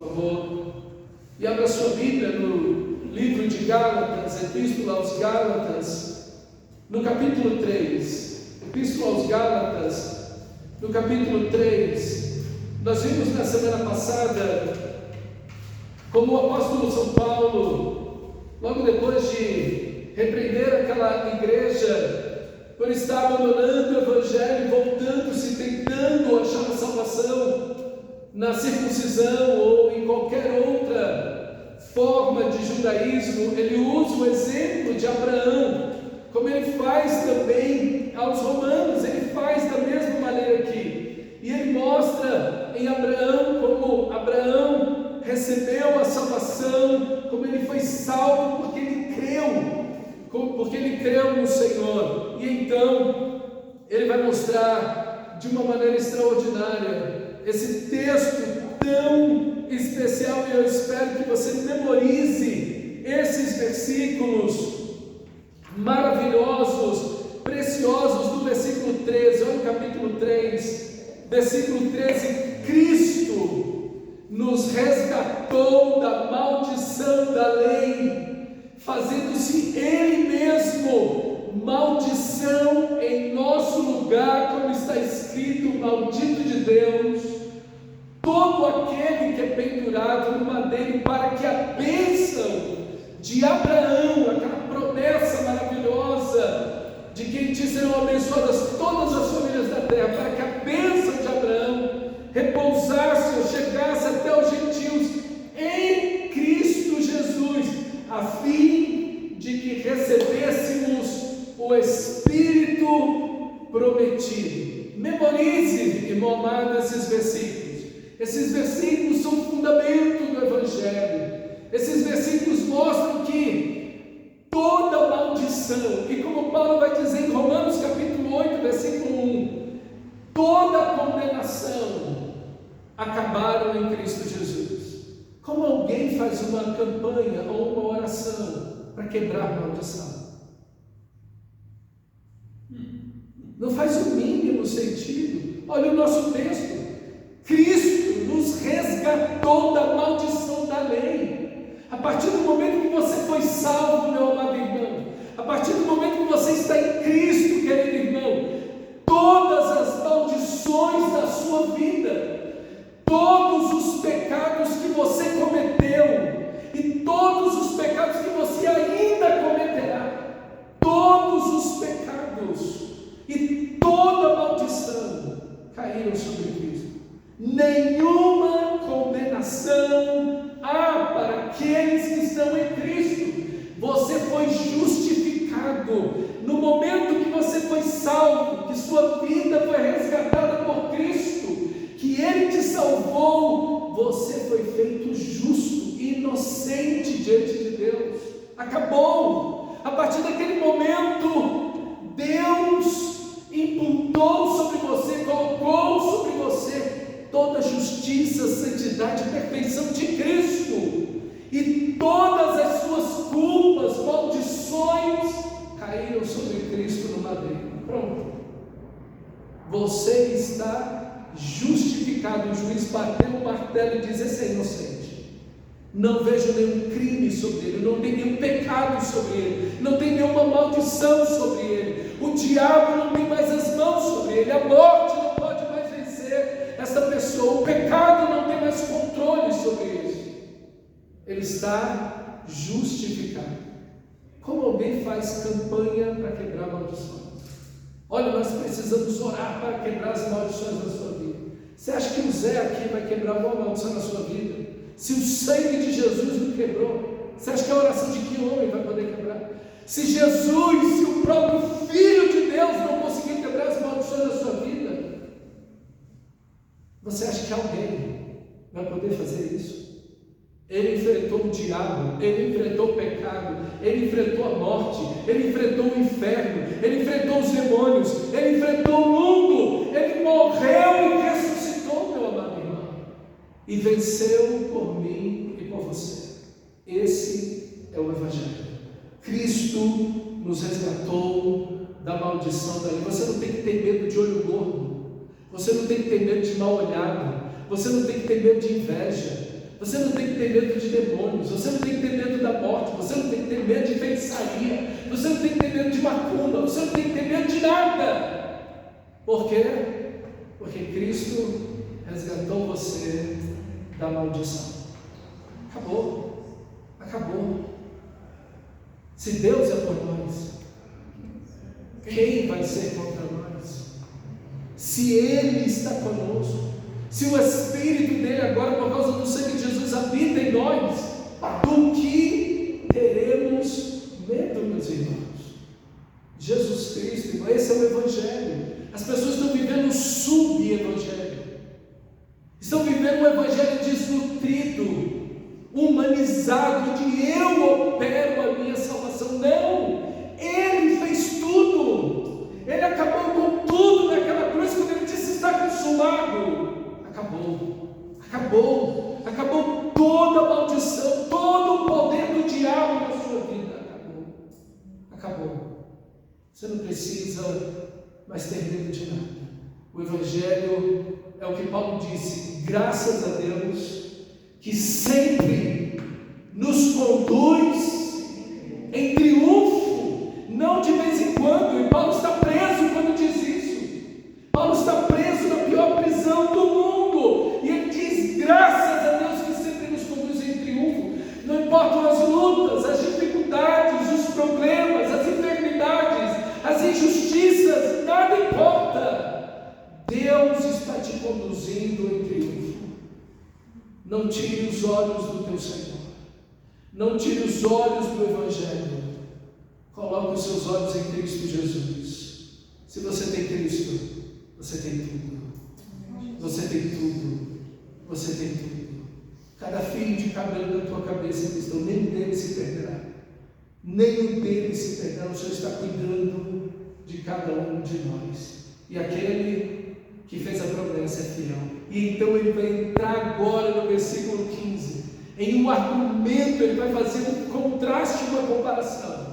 Por favor, e abra sua Bíblia no livro de Gálatas, Epístola aos Gálatas, no capítulo 3. Epístola aos Gálatas, no capítulo 3. Nós vimos na semana passada como o apóstolo São Paulo, logo depois de repreender aquela igreja por estar abandonando o Evangelho, voltando-se, tentando achar a salvação na circuncisão ou em qualquer outra forma de judaísmo, ele usa o exemplo de Abraão, como ele faz também aos romanos, ele faz da mesma maneira aqui, e ele mostra em Abraão como Abraão recebeu a salvação, como ele foi salvo porque ele creu no Senhor. E então ele vai mostrar de uma maneira extraordinária esse texto tão especial, e eu espero que você memorize esses versículos maravilhosos, preciosos do versículo 13. Olha o capítulo 3, versículo 13. Cristo nos resgatou da maldição da lei, fazendo-se Ele mesmo maldição em nosso lugar, como está escrito: maldito de Deus todo aquele que é pendurado no madeiro, para que a bênção de Abraão, aquela promessa maravilhosa de que em ti serão abençoadas todas as famílias da terra, para que a bênção de Abraão repousasse ou chegasse até os gentios em Cristo Jesus, a fim de que recebêssemos o Espírito prometido. Memorize, irmão amado, esses versículos. Esses versículos são o fundamento do Evangelho. Esses versículos mostram que toda maldição, e como Paulo vai dizer em Romanos capítulo 8, versículo 1, toda condenação acabaram em Cristo Jesus. Como alguém faz uma campanha ou uma oração para quebrar a maldição? Não faz o mínimo sentido. Olha o nosso texto: Cristo nos resgatou da maldição da lei. A partir do momento que você foi salvo, meu amado irmão, a partir do momento que você está em Cristo, querido irmão, todas as maldições da sua vida, todos os pecados que você cometeu e todos os pecados que você ainda cometerá, todos os pecados e toda maldição caíram sobre Cristo. Nenhuma condenação há para aqueles que estão em Cristo. Você foi justificado no momento que você foi salvo, que sua vida foi resgatada por Cristo, que Ele te salvou. Você foi feito justo, inocente diante de Deus. Acabou. A partir daquele momento, Deus imputou sobre você, colocou sobre você toda a justiça, santidade e perfeição de Cristo, e todas as suas culpas, maldições caíram sobre Cristo no madeiro. Pronto, você está justificado. O juiz bateu o martelo e diz: esse é inocente, não vejo nenhum crime sobre ele, não tem nenhum pecado sobre ele, não tem nenhuma maldição sobre ele, o diabo não tem mais as mãos sobre ele, a morte não pode mais vencer essa pessoa, o pecado não tem mais controle sobre ele. Ele está justificado. Como alguém faz campanha para quebrar maldições? Olha, nós precisamos orar para quebrar as maldições da sua vida. Você acha que o Zé aqui vai quebrar alguma maldição na sua vida? Se o sangue de Jesus não quebrou, você acha que a oração de que homem vai poder quebrar? Se Jesus, se o próprio Filho de Deus não conseguir quebrar as maldições da sua vida, você acha que alguém vai poder fazer isso? Ele enfrentou o diabo, ele enfrentou o pecado, ele enfrentou a morte, ele enfrentou o inferno, ele enfrentou os demônios, ele enfrentou o mundo, ele morreu e ressuscitou, meu amado irmão, e venceu por mim e por você. Esse é o Evangelho. Cristo nos resgatou da maldição da lei. Você não tem que ter medo de olho gordo, você não tem que ter medo de mal olhado, você não tem que ter medo de inveja, Você não tem que ter medo de demônios, você não tem que ter medo da morte, você não tem que ter medo de feitiçaria, você não tem que ter medo de macumba, você não tem que ter medo de nada. Por quê? Porque Cristo resgatou você da maldição. Acabou. Acabou. Se Deus é por nós, quem vai ser contra nós? Se Ele está conosco, se o Espírito dele agora, por causa do sangue de Jesus, habita em nós, do que teremos medo, meus irmãos? Jesus Cristo, irmão, esse é o Evangelho. As pessoas estão vivendo um sub-evangelho, estão vivendo um evangelho desnutrido, humanizado, de eu opero a minha salvação. Não, Ele fez tudo, Ele acabou com tudo naquela cruz, quando Ele disse está consumado. Acabou toda a maldição, todo o poder do diabo na sua vida. Acabou. Você não precisa mais ter medo de nada. O Evangelho é o que Paulo disse, graças a Deus, que sempre nos conduz em triunfo, não de vez em quando. E Paulo está preso quando diz isso. Paulo está preso na pior prisão do mundo, e ele diz, graças a Deus que sempre nos conduz em triunfo. Não importam as lutas, as dificuldades, os problemas, as enfermidades, as injustiças, nada importa. Deus está te conduzindo em triunfo. Não tire os olhos do teu Senhor, não tire os olhos do Evangelho. Coloque os seus olhos em Cristo Jesus. Se você tem Cristo, você tem tudo. Você tem tudo. Você tem tudo. Cada fio de cabelo da tua cabeça, cristão, nenhum deles se perderá. Nenhum deles se perderá. O Senhor está cuidando de cada um de nós. E aquele que fez a promessa é fiel. E então ele vai entrar agora no versículo 15, em um argumento. Ele vai fazer um contraste, uma comparação.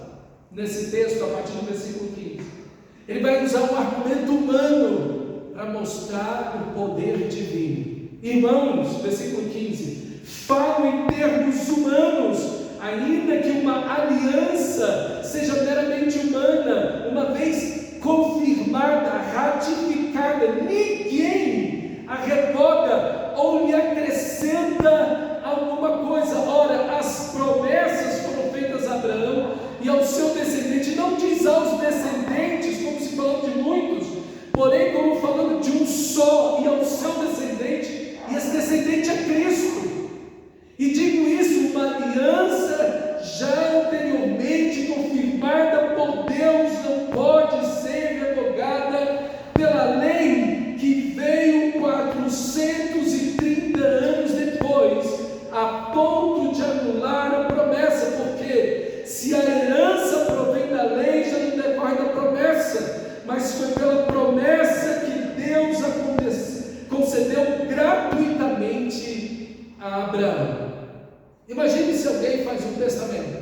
Nesse texto, a partir do versículo 15, ele vai usar um argumento humano para mostrar o poder divino. Irmãos, versículo 15, falo em termos humanos, ainda que uma aliança seja meramente humana, uma vez confirmada, ratificada, ninguém a revoga ou lhe acrescenta alguma coisa. Ora, as promessas foram feitas a Abraão e ao seu descendente. Não diz aos descendentes, como se falou de muitos, porém como falando de um só, e ao seu descendente, e esse descendente é Cristo. E digo isso, uma aliança já anteriormente confirmada por Deus não pode ser revogada pela lei que veio 430 anos depois, a ponto de anular a promessa. Porque se a herança provém da lei, já não decorre da promessa, mas foi pela promessa que Deus concedeu gratuitamente a Abraão. Imagine se alguém faz um testamento,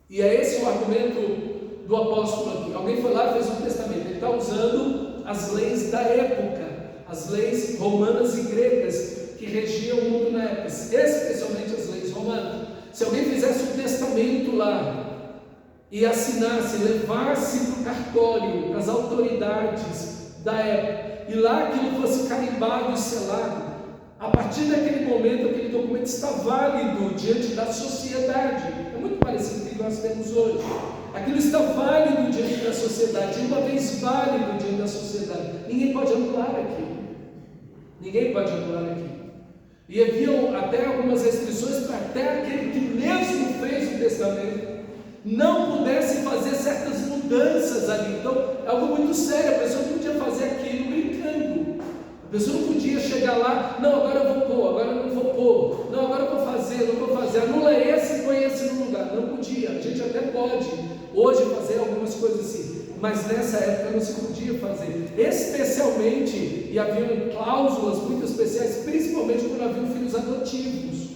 e é esse o argumento do apóstolo aqui. Alguém foi lá e fez um testamento, ele está usando as leis da época, as leis romanas e gregas que regiam o mundo na época, especialmente as leis romanas. Se alguém fizesse um testamento lá e assinasse, levasse para o cartório, para as autoridades da época, e lá aquilo fosse carimbado e selado, a partir daquele momento, aquele documento está válido diante da sociedade. É muito parecido com o que nós temos hoje. Aquilo está válido diante da sociedade. E uma vez válido diante da sociedade, ninguém pode anular aquilo. Ninguém pode anular aquilo. E haviam até algumas restrições para até aquele que mesmo fez o testamento não pudesse fazer certas mudanças ali. Então, é algo muito sério. A pessoa não podia fazer aquilo brincando. A pessoa não podia chegar lá, não, agora eu vou pôr, agora eu não vou pôr, não, agora eu vou fazer, não vou fazer, anula esse e põe esse no lugar. Não podia. A gente até pode hoje fazer algumas coisas assim, mas nessa época não se podia fazer, especialmente, e haviam cláusulas muito especiais, principalmente quando haviam filhos adotivos,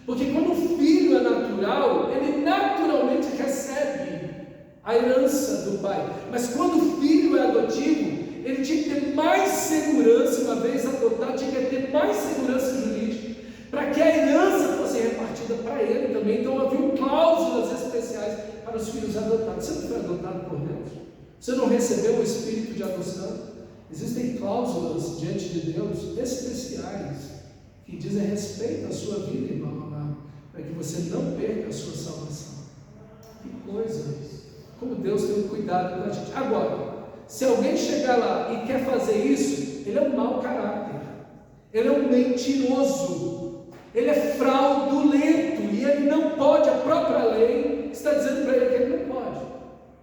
porque quando o filho é natural, ele naturalmente recebe a herança do pai, mas quando o filho é adotivo, ele tinha que ter mais segurança. Uma vez adotado, tinha que ter mais segurança jurídica, para que a herança prometida para ele também. Então havia cláusulas especiais para os filhos adotados. Você não foi adotado por Deus? Você não recebeu o espírito de adoção? Existem cláusulas diante de Deus especiais que dizem respeito à sua vida, irmão amado, para que você não perca a sua salvação. Que coisa! Como Deus tem um cuidado com a gente. Agora, se alguém chegar lá e quer fazer isso, ele é um mau caráter, ele é um mentiroso, ele é fraudulento, e ele não pode, a própria lei está dizendo para ele que ele não pode.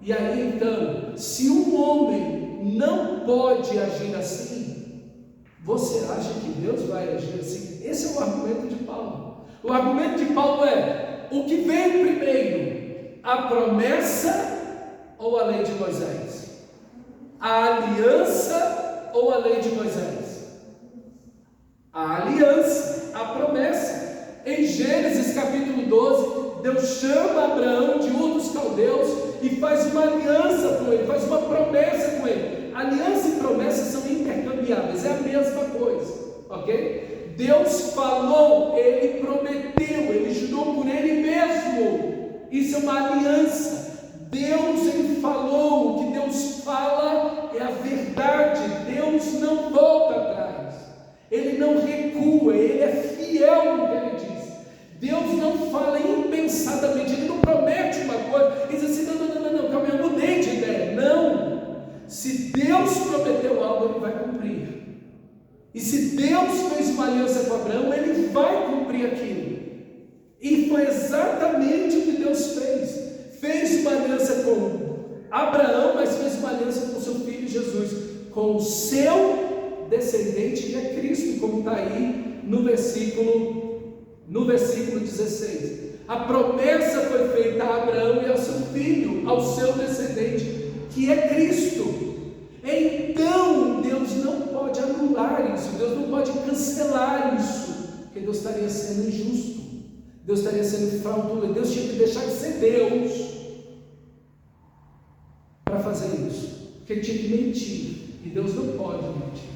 E aí então, se um homem não pode agir assim, você acha que Deus vai agir assim? Esse é o argumento de Paulo. O argumento de Paulo é: o que veio primeiro, a promessa ou a lei de Moisés? A aliança ou a lei de Moisés? A aliança, a promessa. Em Gênesis capítulo 12, Deus chama Abraão de Ur dos Caldeus e faz uma aliança com ele, faz uma promessa com ele. Aliança e promessa são intercambiáveis, é a mesma coisa, ok? Deus falou, ele prometeu, ele jurou por ele mesmo. Isso é uma aliança. Deus, ele falou, o que Deus fala é a verdade. Deus não volta atrás, ele não recua, ele é fiel no que ele diz. Deus não fala impensadamente, ele não promete uma coisa e diz assim: não, calma, eu mudei de ideia. Não, se Deus prometeu algo, ele vai cumprir. E se Deus fez uma aliança com Abraão, ele vai cumprir aquilo. E foi exatamente o que Deus fez. Fez uma aliança com Abraão, mas fez uma aliança com seu filho Jesus, com o seu descendente, que é Cristo, como está aí no versículo 16. A promessa foi feita a Abraão e ao seu filho, ao seu descendente, que é Cristo. Então Deus não pode anular isso, Deus não pode cancelar isso, porque Deus estaria sendo injusto, Deus estaria sendo fraudulento. Deus tinha que deixar de ser Deus para fazer isso, porque ele tinha que mentir, e Deus não pode mentir.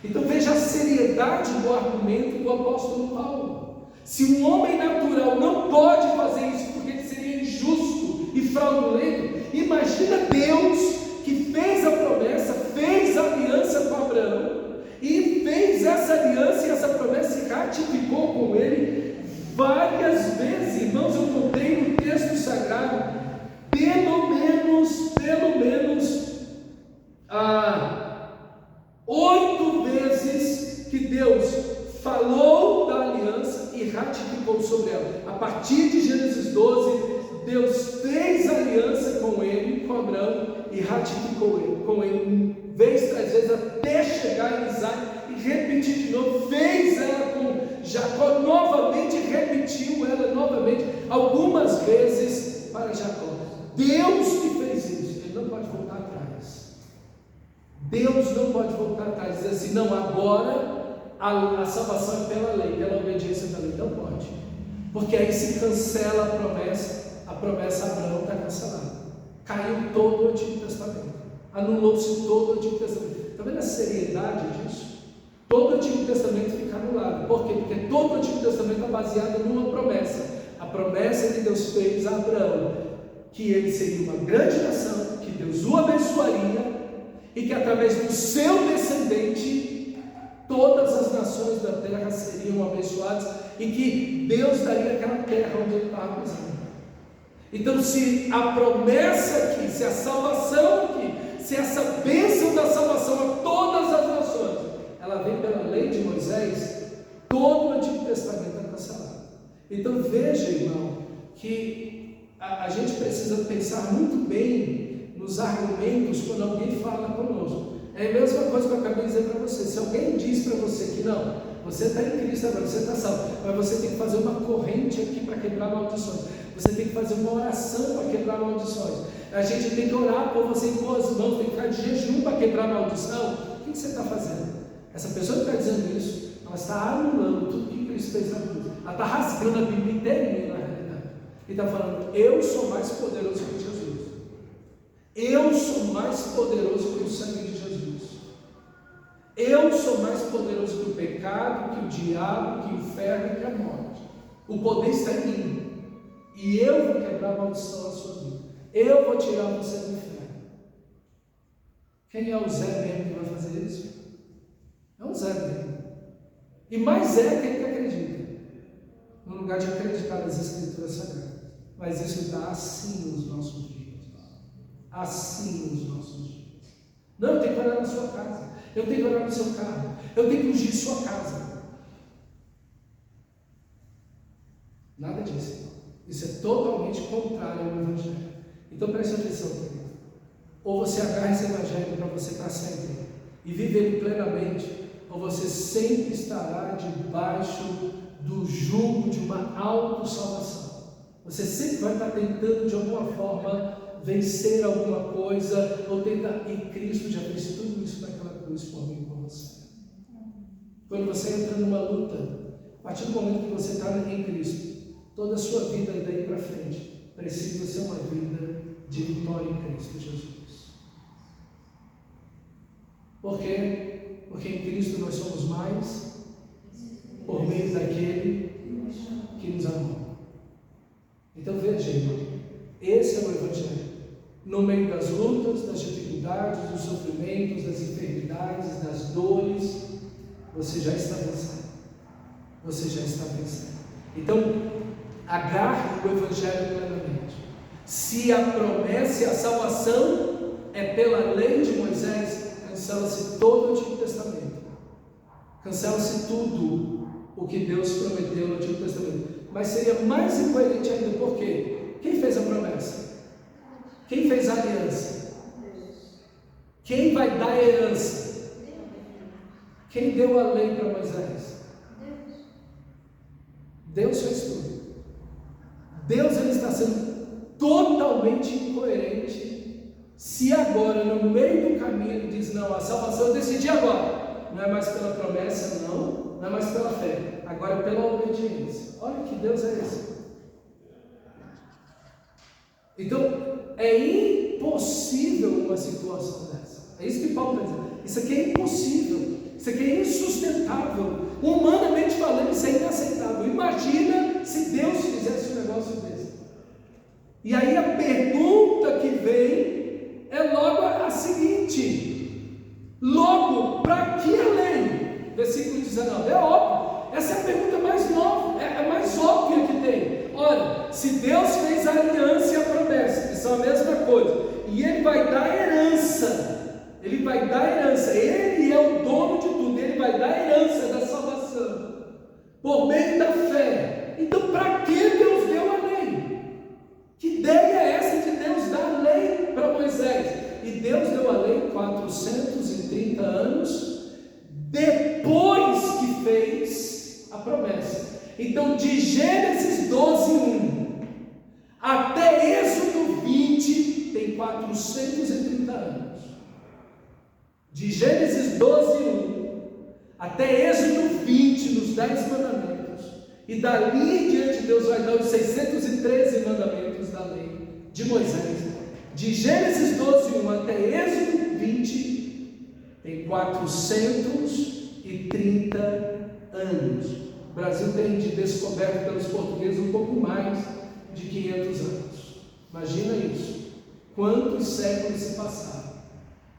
Então veja a seriedade do argumento do apóstolo Paulo. Se um homem natural não pode fazer isso porque ele seria injusto e fraudulento, imagina Deus, que fez a promessa, fez a aliança com Abraão, e fez essa aliança e essa promessa e ratificou com ele várias vezes. Irmãos, eu contei no texto sagrado pelo menos 8 vezes que Deus falou da aliança e ratificou sobre ela. A partir de Gênesis 12, Deus fez aliança com ele, com Abraão, e ratificou ele, com ele, vez tras vezes, até chegar em Isaac, e repetir de novo, fez ela com Jacó, novamente repetiu ela novamente, algumas vezes para Jacó. Deus que fez isso, ele não pode voltar atrás. Deus não pode voltar atrás, dizer assim: não, agora a salvação é pela lei, pela obediência da lei. Não pode, porque aí se cancela a promessa a Abraão está cancelada. Caiu todo o Antigo Testamento, anulou-se todo o Antigo Testamento. Está vendo a seriedade disso? Todo o Antigo Testamento fica anulado. Por quê? Porque todo o Antigo Testamento é baseado numa promessa. A promessa que Deus fez a Abraão, que ele seria uma grande nação, que Deus o abençoaria, e que através do seu descendente todas as nações da terra seriam abençoadas, e que Deus daria aquela terra onde ele estava pisando. Então, se a promessa aqui, se a salvação aqui, se essa bênção da salvação a todas as nações, ela vem pela lei de Moisés, todo o Antigo Testamento é cancelado. Então veja, irmão, que a gente precisa pensar muito bem nos argumentos quando alguém fala conosco. É a mesma coisa que eu acabei de dizer para você. Se alguém diz para você que não, você está em Cristo agora, você está salvo, mas você tem que fazer uma corrente aqui para quebrar maldições, você tem que fazer uma oração para quebrar maldições, a gente tem que orar por você em boas mãos, tem que ficar de jejum para quebrar maldição. O que você está fazendo? Essa pessoa que está dizendo isso, ela está anulando tudo que Cristo fez na cruz, ela está rasgando a Bíblia inteirinha na realidade, e está falando: eu sou mais poderoso que Jesus, eu sou mais poderoso que o sangue de Jesus, eu sou mais poderoso que o pecado, que o diabo, que o inferno e que a morte. O poder está em mim. E eu vou quebrar a maldição na sua vida. Eu vou tirar você do inferno. Quem é o Zé mesmo que vai fazer isso? É o Zé mesmo. E mais é aquele que acredita. No lugar de acreditar nas Escrituras Sagradas. Mas isso está assim nos nossos dias. Assim nos nossos dias. Não, eu tenho que orar na sua casa. Eu tenho que orar no seu carro. Eu tenho que ungir sua casa. Nada disso. Isso é totalmente contrário ao Evangelho. Então preste atenção, querido. Ou você agarra esse Evangelho para você para sempre e viver ele plenamente, ou você sempre estará debaixo do jugo de uma autossalvação. Você sempre vai estar tentando de alguma forma vencer alguma coisa, ou tentar, e Cristo já fez tudo isso naquela cruz por mim e por você. Quando você entra numa luta, a partir do momento que você está em Cristo, toda a sua vida daí para frente precisa ser uma vida de vitória em Cristo Jesus. Por quê? Porque em Cristo nós somos mais por meio daquele que nos amou. Então veja, irmão, esse é o Evangelho. No meio das lutas, das dificuldades, dos sofrimentos, das enfermidades, das dores, você já está vencendo. Você já está vencendo. Então, agarre o Evangelho plenamente. Se a promessa e a salvação é pela lei de Moisés, cancela-se todo o Antigo Testamento. Cancela-se tudo o que Deus prometeu no Antigo Testamento. Mas seria mais incoerente ainda, por quê? Quem fez a promessa? Quem fez a aliança? Quem vai dar a herança? Quem deu a lei para Moisés? Deus fez tudo. Deus ele está sendo totalmente incoerente se agora, no meio do caminho, ele diz: não, a salvação eu decidi agora. Não é mais pela promessa, não é mais pela fé, agora é pela obediência. Olha que Deus é esse. Então, é impossível uma situação dessa. É isso que Paulo está dizendo. Isso aqui é impossível. Isso aqui é insustentável. Humanamente falando, isso é inaceitável. Imagina se Deus fizesse um negócio desse. E aí a pergunta que vem é logo a seguinte: logo, para que a lei? Versículo 19. É óbvio. Essa é a pergunta mais nova, é mais óbvia que tem. Olha, se Deus fez a aliança e a promessa, que são a mesma coisa, e Ele vai dar herança, Ele vai dar herança, Ele é o dono de tudo, Ele vai dar herança da salvação, por meio da fé. Então, para que Deus deu a lei? Que ideia é essa de Deus dar a lei para Moisés? E Deus deu a lei 430 anos depois que fez a promessa. Então, de Gênesis 12:1 até Êxodo 20, tem 430 anos. De Gênesis 12:1 até Êxodo 20, nos 10 mandamentos. E dali em diante, Deus vai dar os 613 mandamentos da lei de Moisés. De Gênesis 12:1 até Êxodo 20, tem 430 anos. O Brasil tem descoberto pelos portugueses um pouco mais de 500 anos. Imagina isso. Quantos séculos se passaram?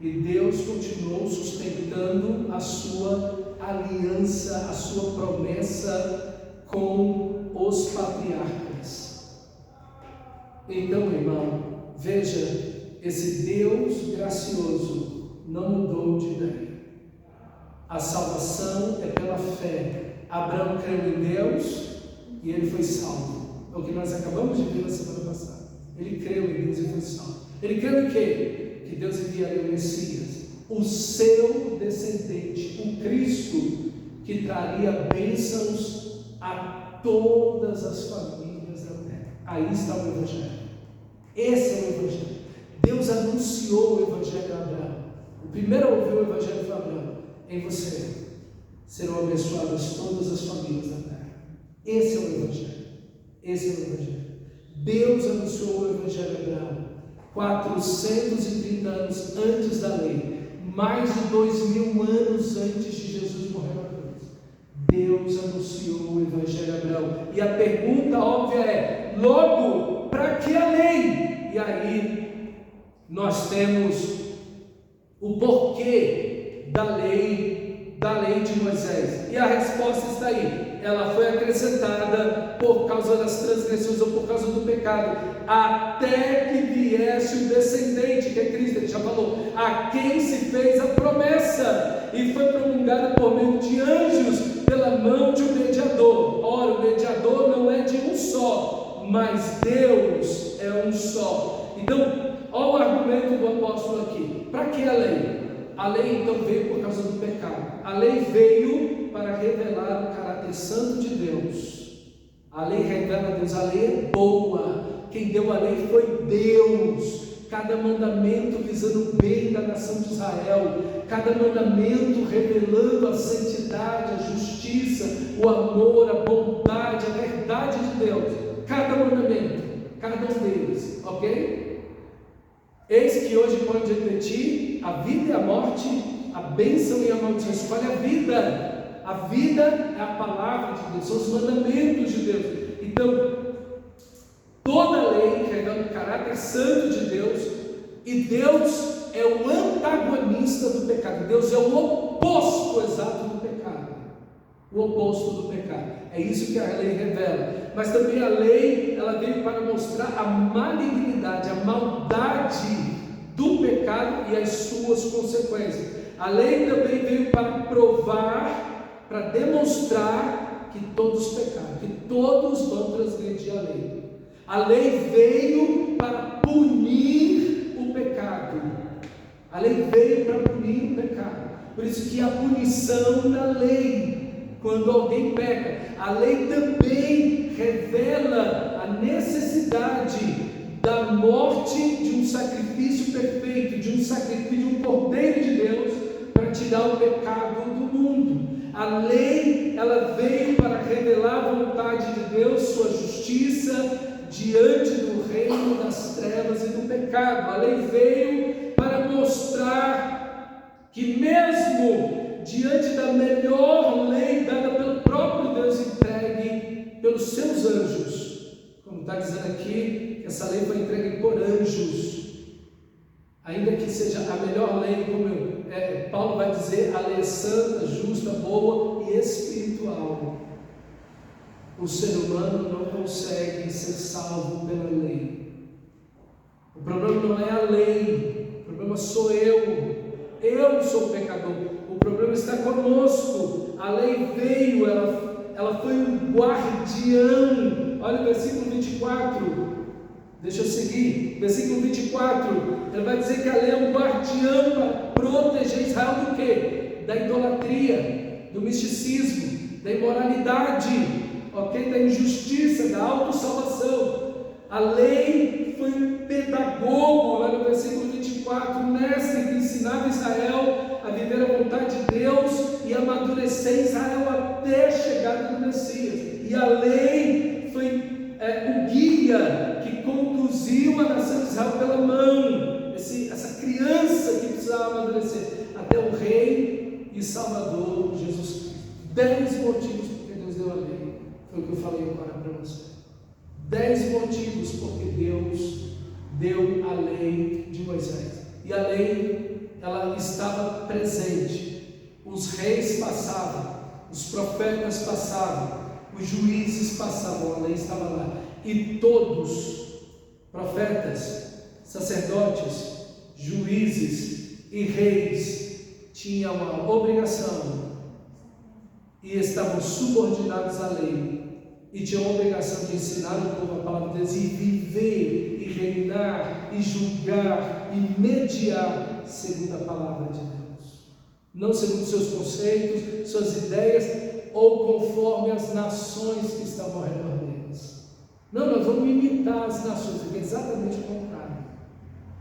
E Deus continuou sustentando a sua aliança, a sua promessa com os patriarcas. Então, irmão, veja, esse Deus gracioso não mudou de ideia. A salvação é pela fé. Abraão creu em Deus e ele foi salvo. É o que nós acabamos de ver na semana passada. Ele creu em Deus e foi salvo. Ele creu em quê? Que Deus enviaria o Messias, o seu descendente, o Cristo, que traria bênçãos a todas as famílias da terra. Aí está o Evangelho. Esse é o Evangelho. Deus anunciou o Evangelho a Abraão. O primeiro a ouvir o Evangelho foi Abraão. Em você serão abençoadas todas as famílias da terra. Esse é o Evangelho. Esse é o Evangelho. Deus anunciou o Evangelho a Abraão 430 anos antes da lei, mais de 2000 anos antes de Jesus morrer na cruz. Deus anunciou o Evangelho a Abraão. E a pergunta óbvia é: logo, para que a lei? E aí nós temos o porquê da lei de Moisés. E a resposta está aí. Ela foi acrescentada por causa das transgressões ou por causa do pecado, até que viesse o descendente, que é Cristo. Ele já falou, a quem se fez a promessa, e foi promulgada por meio de anjos, pela mão de um mediador. Ora, o mediador não é de um só, mas Deus é um só. Então, olha o argumento do apóstolo aqui. Para que a lei? A lei então veio por causa do pecado. A lei veio para revelar o caráter santo de Deus. A lei revela Deus, a lei é boa. Quem deu a lei foi Deus. Cada mandamento visando o bem da nação de Israel, cada mandamento revelando a santidade, a justiça, o amor, a bondade, a verdade de Deus. Cada mandamento, cada um deles, ok? Eis que hoje põe diante de ti a vida e a morte, a bênção e a maldição. Escolhe a vida. A vida é a palavra de Deus, são os mandamentos de Deus. Então, toda a lei revela o caráter santo de Deus, e Deus é o antagonista do pecado. Deus é o oposto exato do pecado. O oposto do pecado. É isso que a lei revela. Mas também a lei, ela veio para mostrar a malignidade, a maldade do pecado e as suas consequências. A lei também veio para provar, para demonstrar que todos pecaram, que todos vão transgredir a lei. A lei veio para punir o pecado. A lei veio para punir o pecado. Por isso que a punição da lei, quando alguém peca, a lei também revela a necessidade da morte de um sacrifício perfeito, de um sacrifício de um Cordeiro de Deus para tirar o pecado do mundo. A lei, ela veio para revelar a vontade de Deus, sua justiça diante do reino das trevas e do pecado. A lei veio para mostrar que mesmo diante da melhor lei dada pelo próprio Deus, entregue pelos seus anjos, como está dizendo aqui, essa lei foi entregue por anjos, ainda que seja a melhor lei, como Paulo vai dizer, a lei é santa, justa, boa e espiritual. O ser humano não consegue ser salvo pela lei. O problema não é a lei, o problema sou eu sou o pecador. O problema está conosco. A lei veio, ela foi um guardião. Olha o versículo 24, deixa eu seguir, versículo 24, ele vai dizer que a lei é um guardião para proteger Israel do quê? Da idolatria, do misticismo, da imoralidade, ok? Da injustiça, da autossalvação. A lei foi um pedagogo, lá no versículo 24, mestre que ensinava Israel a viver a vontade de Deus e amadurecer Israel até a chegada do Messias. E a lei foi o guia que conduziu a nação de Israel pela mão, essa criança que precisava amadurecer, até o Rei e Salvador Jesus Cristo. 10 motivos porque Deus deu a lei, foi o que eu falei agora para você. 10 motivos porque Deus deu a lei de Moisés. E a lei, ela estava presente. Os reis passavam, os profetas passavam, os juízes passavam, a lei estava lá. E todos, profetas, sacerdotes, juízes e reis, tinham a obrigação e estavam subordinados à lei. E tinham a obrigação de ensinar o povo a palavra de Deus e viver, e reinar, e julgar, e mediar segundo a palavra de Deus. Não segundo seus conceitos, suas ideias, ou conforme as nações que estavam ao redor deles. Não, nós vamos imitar as nações, porque é exatamente o contrário.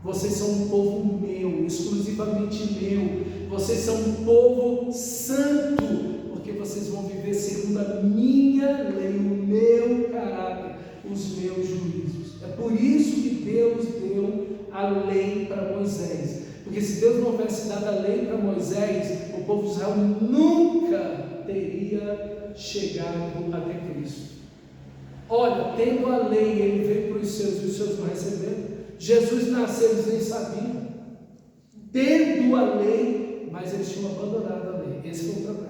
Vocês são um povo meu, exclusivamente meu. Vocês são um povo santo, porque vocês vão viver segundo a minha lei, o meu caráter, os meus juízos. É por isso que Deus deu a lei para Moisés. Porque se Deus não tivesse dado a lei para Moisés, o povo de Israel nunca teria chegado até Cristo. Olha, tendo a lei, ele veio para os seus e os seus não receberam. Jesus nasceu, eles nem sabiam. Tendo a lei, mas eles tinham abandonado a lei. Esse foi o problema.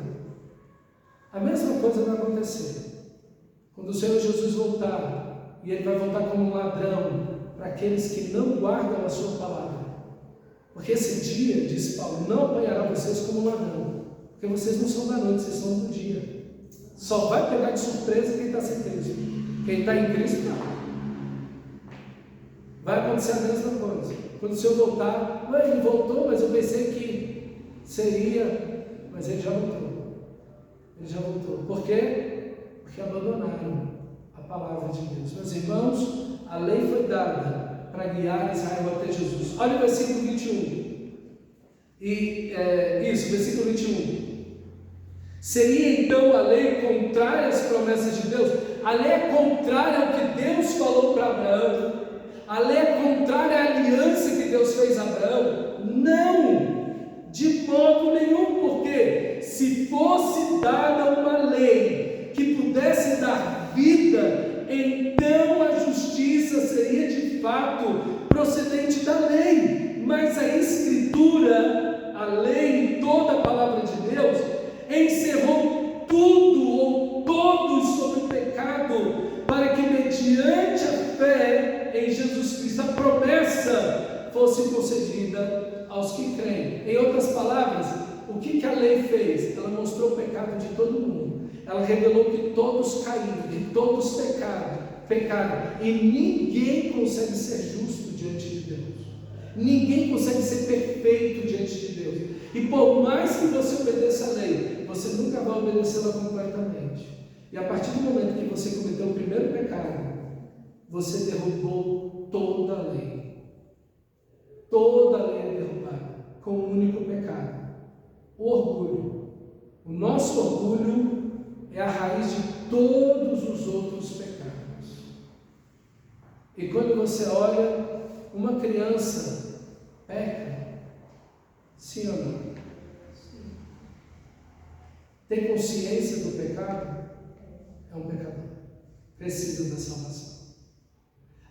A mesma coisa vai acontecer quando o Senhor Jesus voltar, e ele vai voltar como um ladrão para aqueles que não guardam a sua palavra. Porque esse dia, diz Paulo, não apanhará vocês como ladrão, porque vocês não são da noite, vocês são do dia. Só vai pegar de surpresa quem está sem Cristo. Quem está em Cristo, não. Vai acontecer a mesma coisa. Quando o Senhor voltar, ele voltou, mas eu pensei que seria, mas ele já voltou. Ele já voltou. Por quê? Porque abandonaram a palavra de Deus. Meus irmãos, a lei foi dada para guiar Israel até Jesus. Olha o versículo 21. Versículo 21. Seria então a lei contrária às promessas de Deus? A lei é contrária ao que Deus falou para Abraão? A lei é contrária à aliança que Deus fez a Abraão? Não! De modo nenhum, porque se fosse dada uma lei que pudesse dar vida, então a justiça seria de fato procedente da lei. Mas a Escritura, a lei e toda a palavra de Deus, encerrou tudo ou todos sobre o pecado, para que mediante a fé em Jesus Cristo a promessa fosse concedida aos que creem. Em outras palavras, o que a lei fez? Ela mostrou o pecado de todo mundo. Ela revelou que todos caíram, que todos pecaram, e ninguém consegue ser justo diante de Deus. Ninguém consegue ser perfeito diante de Deus. E por mais que você obedeça a lei, você nunca vai obedecê-la completamente. E a partir do momento que você cometeu o primeiro pecado, você derrubou toda a lei. Toda a lei é derrubada com um único pecado: o orgulho. O nosso orgulho é a raiz de todos os outros pecados. E quando você olha, uma criança peca, sim ou não? Sim. Tem consciência do pecado? É um pecador. Precisa da salvação.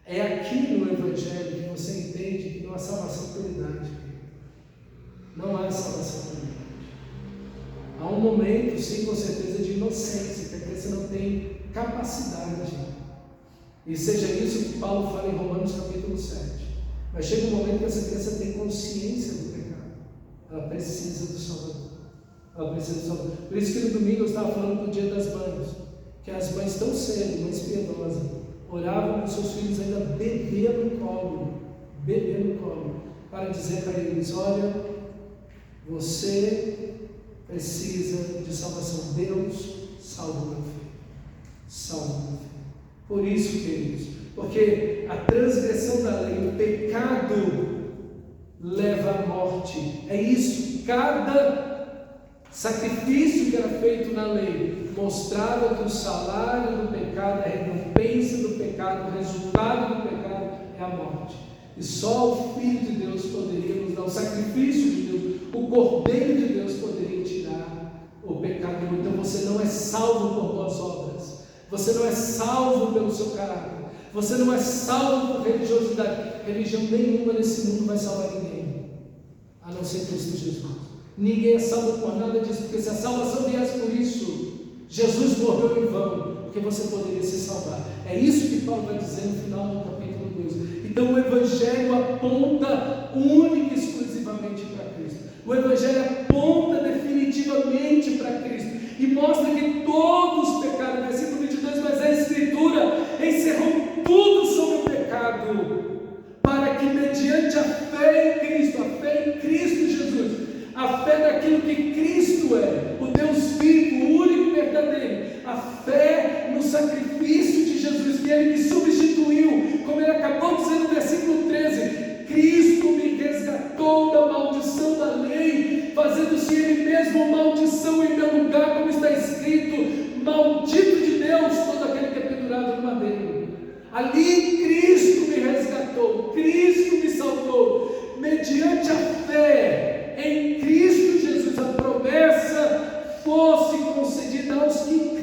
É aqui no Evangelho que você entende que não há salvação por idade. Não há salvação por idade. Há um momento, sim, com certeza, de inocência, que a criança não tem capacidade. E seja isso que Paulo fala em Romanos capítulo 7. Mas chega um momento que essa criança tem consciência do pecado. Ela precisa do Salvador. Ela precisa do Salvador. Por isso que no domingo eu estava falando do dia das mães, que as mães tão cedo, mães piedosas, oravam com seus filhos ainda bebê no colo, para dizer para eles: olha, você precisa de salvação. Deus salva o meu filho. Salva o meu filho. Por isso, queridos, porque a transgressão da lei, o pecado, leva à morte. É isso. Cada sacrifício que era feito na lei mostrava que o salário do pecado, a recompensa do pecado, o resultado do pecado é a morte. E só o Filho de Deus poderia nos dar, o sacrifício de Deus, o Cordeiro de Deus poderia tirar o pecado. Então você não é salvo por boas obras, você não é salvo pelo seu caráter, você não é salvo por religiosidade. Religião nenhuma nesse mundo vai salvar ninguém, a não ser Cristo Jesus. Ninguém é salvo por nada disso, porque se a salvação viesse por isso, Jesus morreu em vão, porque você poderia se salvar. É isso que Paulo vai dizer no final do capítulo 2. Então o Evangelho aponta única e exclusivamente para Cristo. O Evangelho aponta definitivamente para Cristo e mostra que todos pecaram. Versículo 22, mas a Escritura encerrou tudo sobre o pecado, para que mediante a fé em Cristo Jesus, a fé naquilo que Cristo é, o Deus vivo, o único e verdadeiro, a fé no sacrifício de Jesus, que Ele me substituiu, como Ele acabou de dizer no versículo 13, Cristo me resgatou da maldição da lei, fazendo-se Ele mesmo maldição em meu lugar, como está escrito: maldito de Deus todo aquele que é pendurado no madeiro. Ali Cristo me resgatou, Cristo me salvou, mediante a fé em Cristo Jesus, a promessa fosse concedida aos que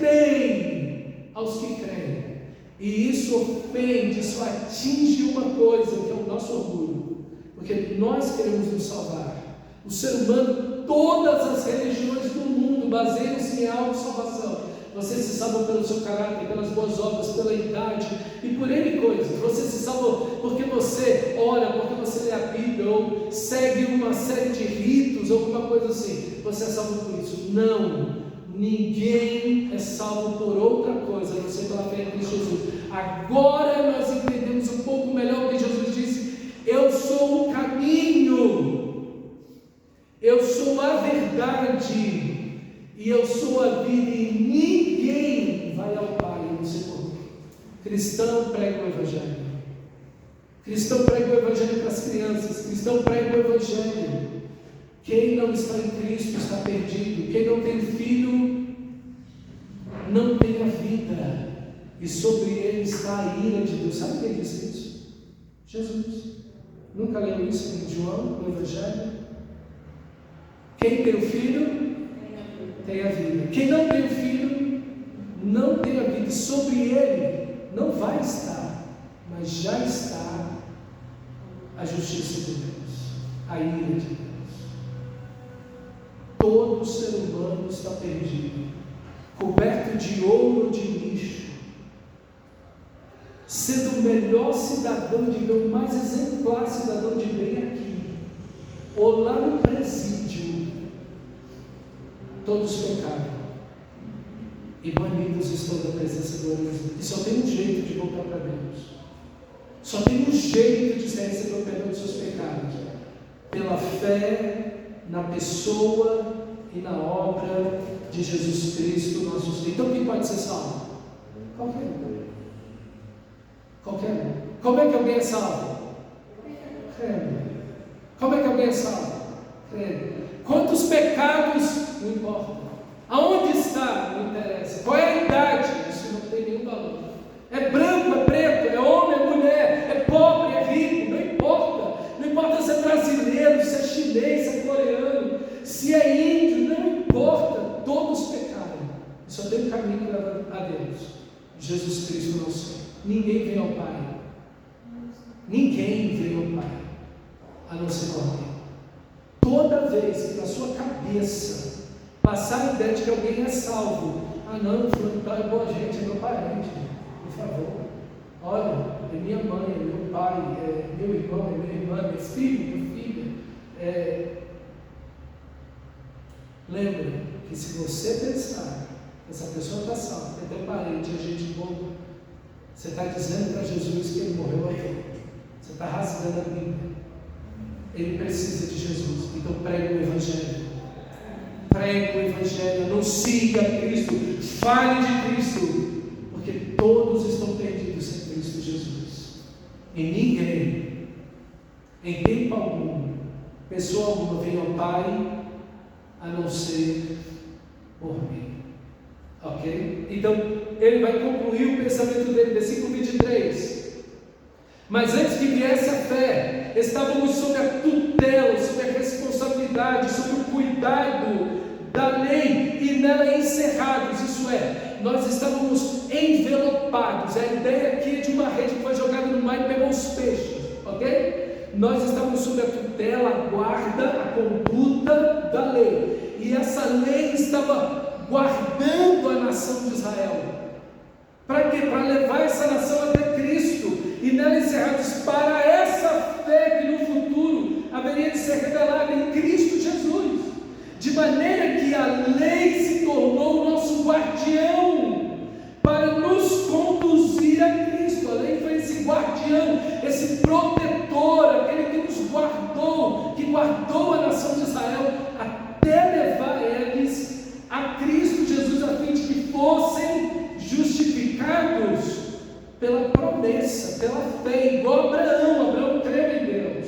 E isso ofende, isso atinge uma coisa, que é o nosso orgulho, porque nós queremos nos salvar. O ser humano, todas as religiões do mundo baseiam-se em autossalvação. Você se salva pelo seu caráter, pelas boas obras, pela idade e por N coisas. Você se salva porque você ora, porque você lê a Bíblia, ou segue uma série de ritos, ou alguma coisa assim. Você é salvo por isso. Não, ninguém é salvo por outra coisa, a não ser pela fé em Cristo Jesus. Agora nós entendemos um pouco melhor o que Jesus disse: eu sou o caminho, eu sou a verdade, e eu sou a vida, e ninguém vai ao Pai no seu nome. Cristão prega o Evangelho. Cristão prega o Evangelho para as crianças. Cristão prega o Evangelho. Quem não está em Cristo está perdido. Quem não tem Filho não tem a vida, e sobre ele está a ira de Deus. Sabe quem disse isso? Jesus. Nunca leu isso em João, no Evangelho? Quem tem o Filho tem a vida. Quem não tem o Filho não tem a vida. Sobre ele não vai estar, mas já está a justiça de Deus, a ira de Deus. Todo ser humano está perdido, coberto de ouro, de lixo, sendo o melhor cidadão de bem, o mais exemplar cidadão de bem aqui, ou lá no presídio. Todos pecaram e banidos estão da presença do Deus. E só tem um jeito de voltar para Deus. Só tem um jeito de receber o perdão dos seus pecados: pela fé na pessoa e na obra de Jesus Cristo, nosso Senhor. Então quem pode ser salvo? Qualquer um. Qualquer um. Como é que alguém é salvo? Crendo. Como é que alguém é salvo? Crendo. Quantos pecados? Não importa. Aonde está? Não interessa. Qual é a idade? Isso não tem nenhum valor. É branco, é preto, é homem, é mulher, é pobre, é rico, não importa. Não importa se é brasileiro, se é chinês, se é coreano, se é índio, não importa. Todos pecaram. Só tem um caminho que leva a Deus: Jesus Cristo, nosso Senhor. Ninguém vem ao Pai. Ninguém vem ao Pai a não ser por Ele. Toda vez que na sua cabeça passar a ideia de que alguém é salvo, não, fulano é boa gente, é meu parente, por favor, olha, é minha mãe, é meu pai, é meu irmão, é minha irmã, meu filho, minha filha. Lembra que se você pensar que essa pessoa está salva, é teu parente, é gente boa, você está dizendo para Jesus que ele morreu aqui. Você está rasgando a Bíblia. Ele precisa de Jesus. Então pregue o Evangelho. Pregue o Evangelho. Anuncie a Cristo. Fale de Cristo. Porque todos estão perdidos sem Cristo Jesus. E ninguém, em tempo algum, pessoa alguma vem ao Pai a não ser por mim. Ok? Então ele vai concluir o pensamento dele, versículo 23. Mas antes que viesse a fé, estávamos sob a tutela, sob a responsabilidade, sob o cuidado da lei e nela encerrados. Isso é, nós estávamos envelopados. A ideia aqui é de uma rede que foi jogada no mar e pegou os peixes, ok? Nós estávamos sob a tutela, a guarda, a conduta da lei, e essa lei estava guardando a nação de Israel. Para quê? Para levar essa nação até Cristo, e nela encerrados para essa fé que no futuro haveria de ser revelada em Cristo Jesus, de maneira que a lei se tornou o nosso guardião para nos conduzir a Cristo. A lei foi esse guardião, esse protetor, aquele que nos guardou, que guardou a nação de Israel até levar eles a Cristo Jesus, a fim de que fossem justificados pela promessa, pela fé, igual Abraão. Abraão creu em Deus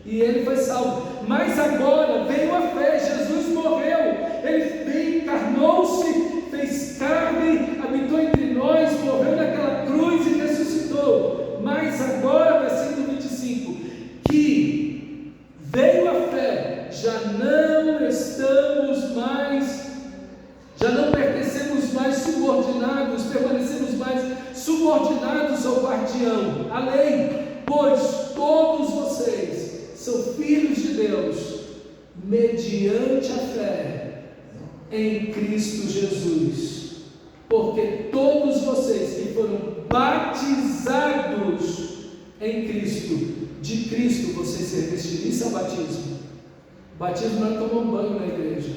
e ele foi salvo. Mas agora veio a fé, Jesus morreu, ele veio, encarnou-se, fez carne, habitou entre nós, morreu naquela cruz e ressuscitou. Mas agora, versículo 25, que veio a fé, já não estamos mais, já não pertencemos mais subordinados, permanecemos mais subordinados chamados ao guardião, a lei, pois todos vocês são filhos de Deus, mediante a fé em Cristo Jesus. Porque todos vocês que foram batizados em Cristo, de Cristo vocês se revestiram. Isso é o batismo. O batismo não é tomar um banho na igreja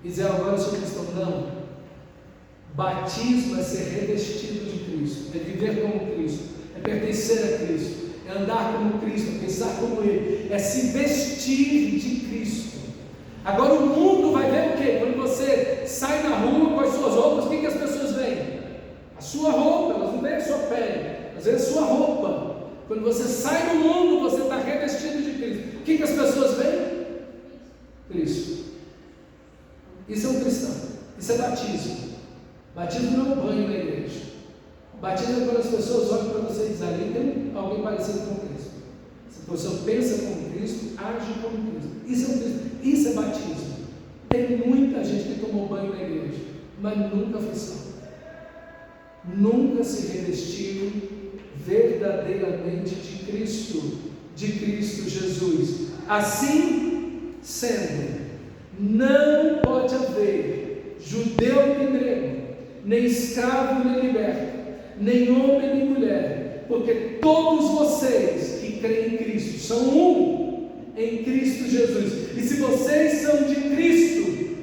e dizer agora eu sou cristão. Não. Batismo é ser revestido de Cristo, é viver como Cristo, é pertencer a Cristo, é andar como Cristo, é pensar como Ele, é se vestir de Cristo. Agora o mundo vai ver o quê? Quando você sai na rua com as suas roupas, o que as pessoas veem? A sua roupa, elas não veem a sua pele, elas veem a sua roupa. Quando você sai no mundo, você está revestido de Cristo. O que as pessoas veem? Cristo. Isso é um cristão, isso é batismo. Batismo não é um banho na igreja. Batismo é quando as pessoas olham para você e dizem, ali tem alguém parecido com Cristo. Se a pessoa pensa como Cristo, age como Cristo. Isso é um Cristo. Isso é batismo. Tem muita gente que tomou banho na igreja, mas nunca fez salvo. Nunca se revestiu verdadeiramente de Cristo Jesus. Assim sendo, não pode haver judeu nem grego, nem escravo nem liberto, nem homem nem mulher, porque todos vocês que creem em Cristo são um em Cristo Jesus. E se vocês são de Cristo,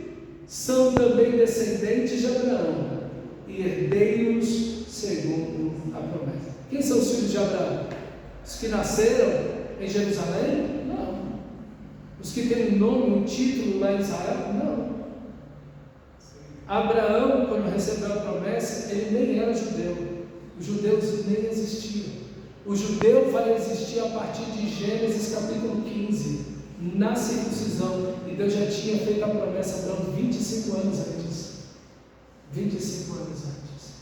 são também descendentes de Abraão e herdeiros segundo a promessa. Quem são os filhos de Abraão? Os que nasceram em Jerusalém? Não. Os que têm um nome, um título lá em Israel? Não. Abraão, quando recebeu a promessa, ele nem era judeu. Os judeus nem existiam. O judeu vai existir a partir de Gênesis capítulo 15, na circuncisão. E Deus já tinha feito a promessa a Abraão 25 anos antes. 25 anos antes.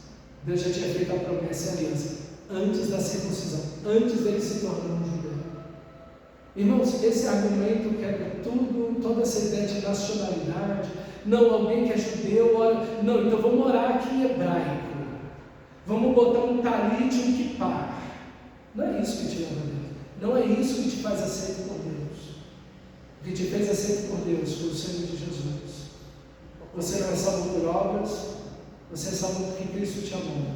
Deus já tinha feito a promessa e a aliança, antes da circuncisão, antes dele se tornar um judeu. Irmãos, esse argumento quebra tudo, toda essa ideia de nacionalidade. Não, alguém que é judeu, olha, não, então vamos orar aqui em hebraico. Vamos botar um talit e um kippah. Não é isso que te leva a Deus. Não é isso que te faz aceito por Deus. O que te fez aceito por Deus foi o sangue de Jesus. Você não é salvo por obras, você é salvo porque Cristo te amou.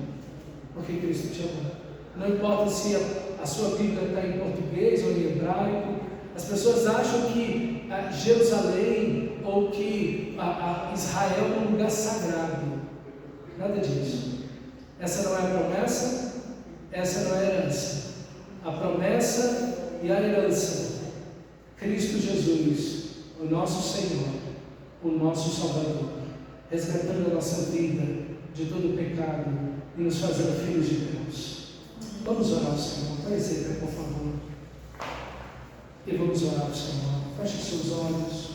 Porque Cristo te amou. Não importa se a sua Bíblia está em português ou em hebraico. As pessoas acham que Jerusalém ou que Israel é um lugar sagrado. Nada disso. Essa não é a promessa, essa não é a herança. A promessa e a herança, Cristo Jesus, o nosso Senhor, o nosso Salvador, resgatando a nossa vida de todo o pecado e nos fazendo filhos de Deus. Vamos orar ao Senhor. Vai, por favor. E vamos orar ao Senhor. Feche seus olhos.